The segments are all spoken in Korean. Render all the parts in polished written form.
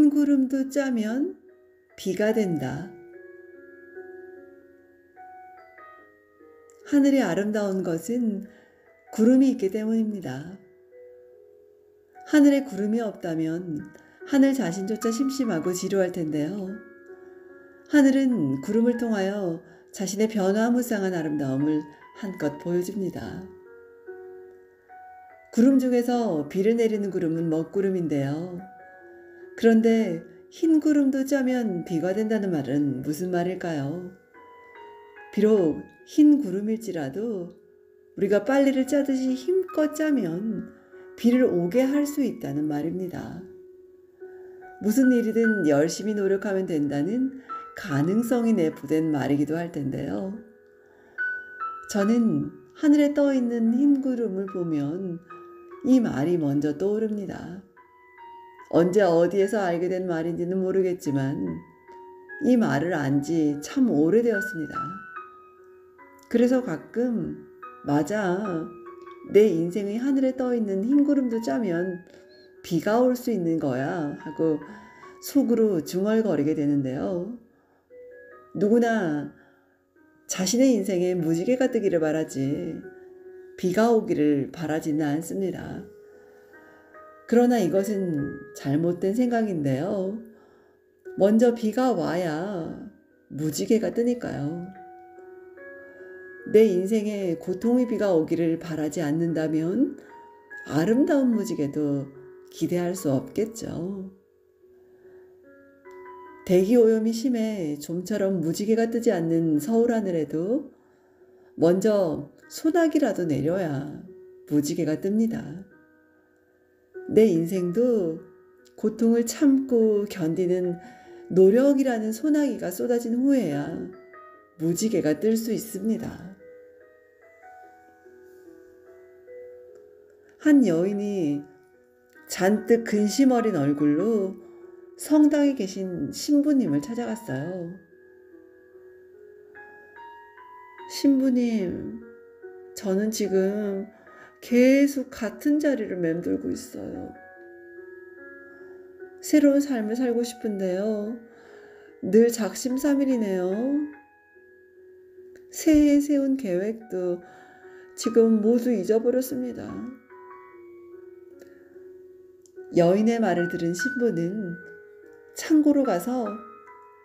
흰 구름도 짜면 비가 된다. 하늘이 아름다운 것은 구름이 있기 때문입니다. 하늘에 구름이 없다면 하늘 자신조차 심심하고 지루할 텐데요. 하늘은 구름을 통하여 자신의 변화무쌍한 아름다움을 한껏 보여줍니다. 구름 중에서 비를 내리는 구름은 먹구름인데요. 그런데 흰 구름도 짜면 비가 된다는 말은 무슨 말일까요? 비록 흰 구름일지라도 우리가 빨래를 짜듯이 힘껏 짜면 비를 오게 할 수 있다는 말입니다. 무슨 일이든 열심히 노력하면 된다는 가능성이 내포된 말이기도 할 텐데요. 저는 하늘에 떠 있는 흰 구름을 보면 이 말이 먼저 떠오릅니다. 언제 어디에서 알게 된 말인지는 모르겠지만 이 말을 안 지 참 오래되었습니다. 그래서 가끔 맞아, 내 인생의 하늘에 떠 있는 흰 구름도 짜면 비가 올 수 있는 거야 하고 속으로 중얼거리게 되는데요. 누구나 자신의 인생에 무지개가 뜨기를 바라지 비가 오기를 바라지는 않습니다. 그러나 이것은 잘못된 생각인데요. 먼저 비가 와야 무지개가 뜨니까요. 내 인생에 고통의 비가 오기를 바라지 않는다면 아름다운 무지개도 기대할 수 없겠죠. 대기 오염이 심해 좀처럼 무지개가 뜨지 않는 서울 하늘에도 먼저 소나기라도 내려야 무지개가 뜹니다. 내 인생도 고통을 참고 견디는 노력이라는 소나기가 쏟아진 후에야 무지개가 뜰 수 있습니다. 한 여인이 잔뜩 근심 어린 얼굴로 성당에 계신 신부님을 찾아갔어요. 신부님, 저는 지금 계속 같은 자리를 맴돌고 있어요. 새로운 삶을 살고 싶은데요. 늘 작심삼일이네요. 새해에 세운 계획도 지금 모두 잊어버렸습니다. 여인의 말을 들은 신부는 창고로 가서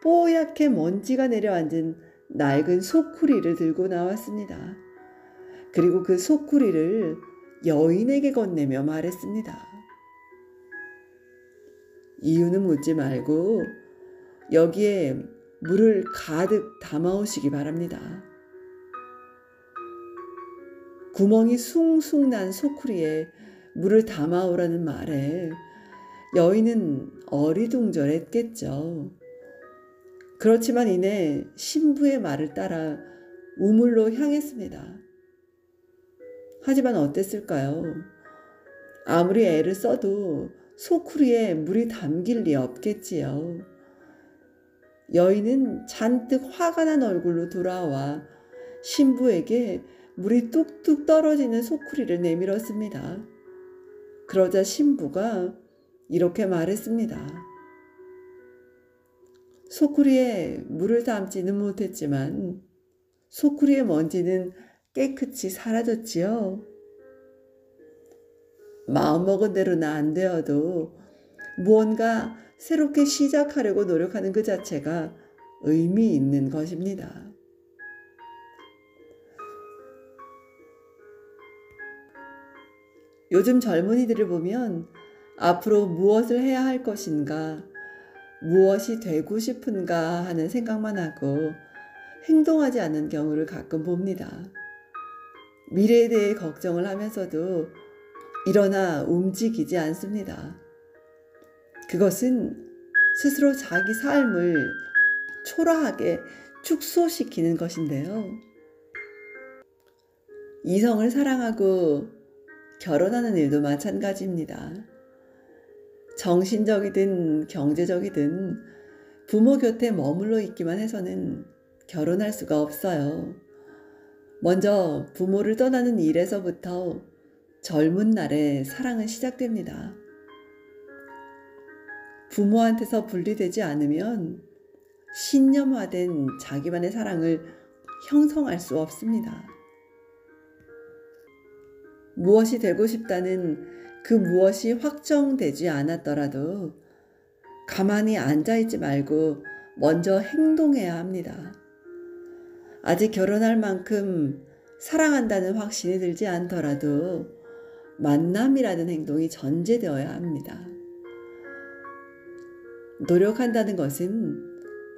뽀얗게 먼지가 내려앉은 낡은 소쿠리를 들고 나왔습니다. 그리고 그 소쿠리를 여인에게 건네며 말했습니다. 이유는 묻지 말고 여기에 물을 가득 담아오시기 바랍니다. 구멍이 숭숭 난 소쿠리에 물을 담아오라는 말에 여인은 어리둥절했겠죠. 그렇지만 이내 신부의 말을 따라 우물로 향했습니다. 하지만 어땠을까요? 아무리 애를 써도 소쿠리에 물이 담길 리 없겠지요. 여인은 잔뜩 화가 난 얼굴로 돌아와 신부에게 물이 뚝뚝 떨어지는 소쿠리를 내밀었습니다. 그러자 신부가 이렇게 말했습니다. 소쿠리에 물을 담지는 못했지만 소쿠리의 먼지는 깨끗이 사라졌지요. 마음먹은 대로는 안 되어도 무언가 새롭게 시작하려고 노력하는 그 자체가 의미 있는 것입니다. 요즘 젊은이들을 보면 앞으로 무엇을 해야 할 것인가, 무엇이 되고 싶은가 하는 생각만 하고 행동하지 않는 경우를 가끔 봅니다. 미래에 대해 걱정을 하면서도 일어나 움직이지 않습니다. 그것은 스스로 자기 삶을 초라하게 축소시키는 것인데요. 이성을 사랑하고 결혼하는 일도 마찬가지입니다. 정신적이든 경제적이든 부모 곁에 머물러 있기만 해서는 결혼할 수가 없어요. 먼저 부모를 떠나는 일에서부터 젊은 날의 사랑은 시작됩니다. 부모한테서 분리되지 않으면 신념화된 자기만의 사랑을 형성할 수 없습니다. 무엇이 되고 싶다는 그 무엇이 확정되지 않았더라도 가만히 앉아있지 말고 먼저 행동해야 합니다. 아직 결혼할 만큼 사랑한다는 확신이 들지 않더라도 만남이라는 행동이 전제되어야 합니다. 노력한다는 것은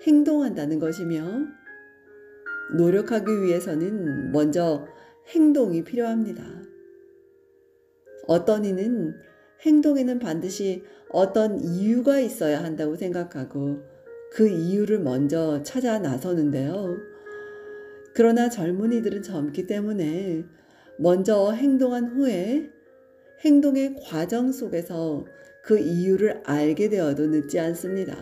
행동한다는 것이며 노력하기 위해서는 먼저 행동이 필요합니다. 어떤 이는 행동에는 반드시 어떤 이유가 있어야 한다고 생각하고 그 이유를 먼저 찾아 나서는데요. 그러나 젊은이들은 젊기 때문에 먼저 행동한 후에 행동의 과정 속에서 그 이유를 알게 되어도 늦지 않습니다.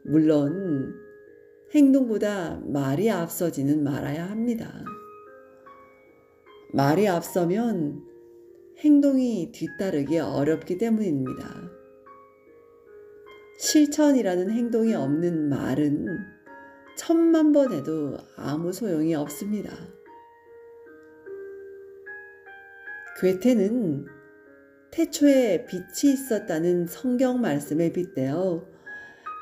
물론 행동보다 말이 앞서지는 말아야 합니다. 말이 앞서면 행동이 뒤따르기 어렵기 때문입니다. 실천이라는 행동이 없는 말은 1000만 번 해도 아무 소용이 없습니다. 괴테는 태초에 빛이 있었다는 성경 말씀에 빗대어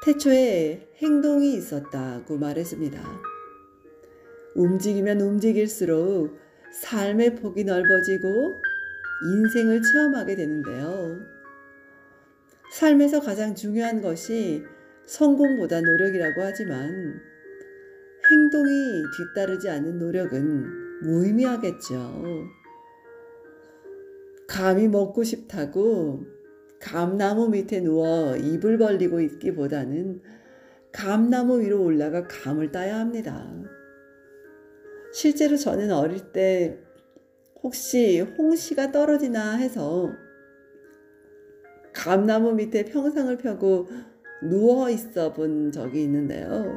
태초에 행동이 있었다고 말했습니다. 움직이면 움직일수록 삶의 폭이 넓어지고 인생을 체험하게 되는데요. 삶에서 가장 중요한 것이 성공보다 노력이라고 하지만 행동이 뒤따르지 않는 노력은 무의미하겠죠. 감이 먹고 싶다고 감나무 밑에 누워 입을 벌리고 있기보다는 감나무 위로 올라가 감을 따야 합니다. 실제로 저는 어릴 때 혹시 홍시가 떨어지나 해서 감나무 밑에 평상을 펴고 누워 있어 본 적이 있는데요.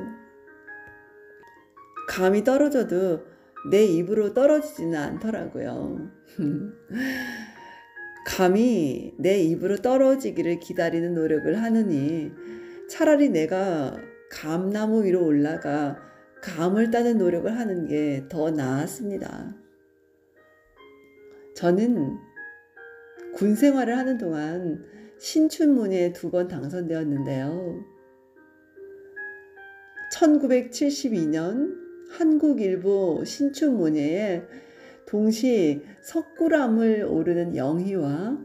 감이 떨어져도 내 입으로 떨어지지는 않더라고요. 감이 내 입으로 떨어지기를 기다리는 노력을 하느니 차라리 내가 감나무 위로 올라가 감을 따는 노력을 하는 게 더 나았습니다. 저는 군 생활을 하는 동안 신춘문예에 2번 당선되었는데요. 1972년 한국일보 신춘문예에 동시 석굴암을 오르는 영희와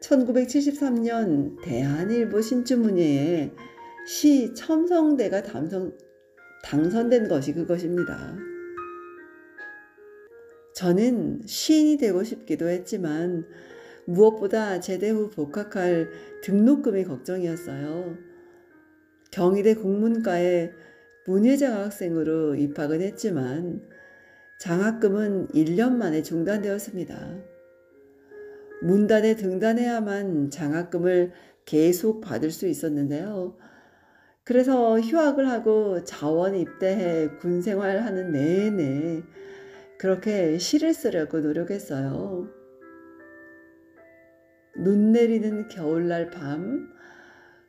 1973년 대한일보 신춘문예에 시 첨성대가 당선된 것이 그것입니다. 저는 시인이 되고 싶기도 했지만 무엇보다 제대 후 복학할 등록금이 걱정이었어요. 경희대 국문과에 문예장학생으로 입학은 했지만 장학금은 1년 만에 중단되었습니다. 문단에 등단해야만 장학금을 계속 받을 수 있었는데요. 그래서 휴학을 하고 자원 입대해 군 생활하는 내내 그렇게 시를 쓰려고 노력했어요. 눈 내리는 겨울날 밤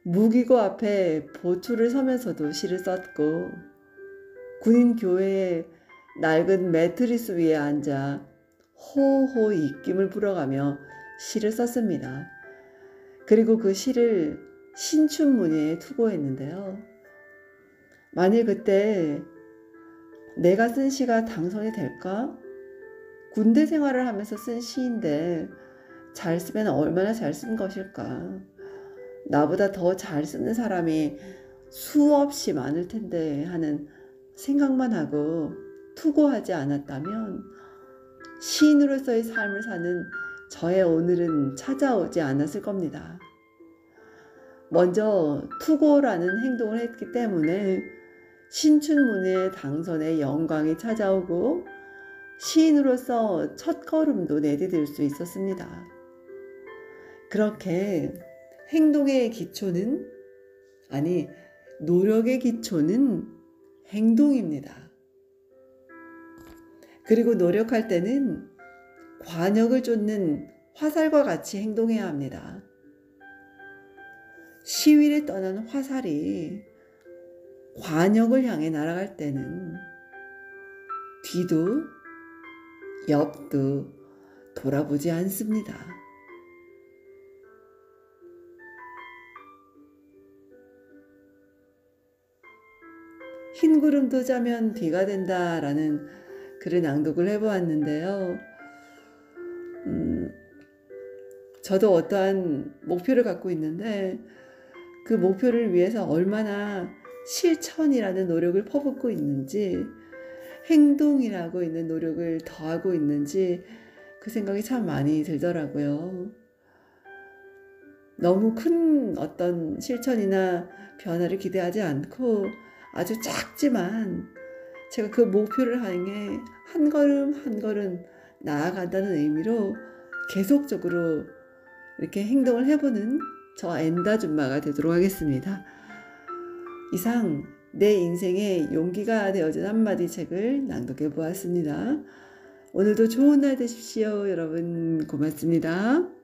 무기고 앞에 보초를 서면서도 시를 썼고 군인 교회에 낡은 매트리스 위에 앉아 호호 입김을 불어가며 시를 썼습니다. 그리고 그 시를 신춘문예에 투고했는데요. 만일 그때 내가 쓴 시가 당선이 될까? 군대 생활을 하면서 쓴 시인데 잘 쓰면 얼마나 잘 쓴 것일까? 나보다 더 잘 쓰는 사람이 수없이 많을 텐데 하는 생각만 하고 투고하지 않았다면 시인으로서의 삶을 사는 저의 오늘은 찾아오지 않았을 겁니다. 먼저 투고라는 행동을 했기 때문에 신춘문예 당선의 영광이 찾아오고 시인으로서 첫걸음도 내디딜 수 있었습니다. 그렇게 행동의 기초는 노력의 기초는 행동입니다. 그리고 노력할 때는 관역을 쫓는 화살과 같이 행동해야 합니다. 시위를 떠난 화살이 관역을 향해 날아갈 때는 뒤도 옆도 돌아보지 않습니다. 흰 구름도 짜면 비가 된다라는 글을 낭독을 해보았는데요. 저도 어떠한 목표를 갖고 있는데 그 목표를 위해서 얼마나 실천이라는 노력을 퍼붓고 있는지, 행동이라고 있는 노력을 더하고 있는지 그 생각이 참 많이 들더라고요. 너무 큰 어떤 실천이나 변화를 기대하지 않고 아주 작지만 제가 그 목표를 향해 한 걸음 한 걸음 나아간다는 의미로 계속적으로 이렇게 행동을 해보는 저 엔다줌마가 되도록 하겠습니다. 이상 내 인생의 용기가 되어준 한마디 책을 낭독해 보았습니다. 오늘도 좋은 날 되십시오. 여러분 고맙습니다.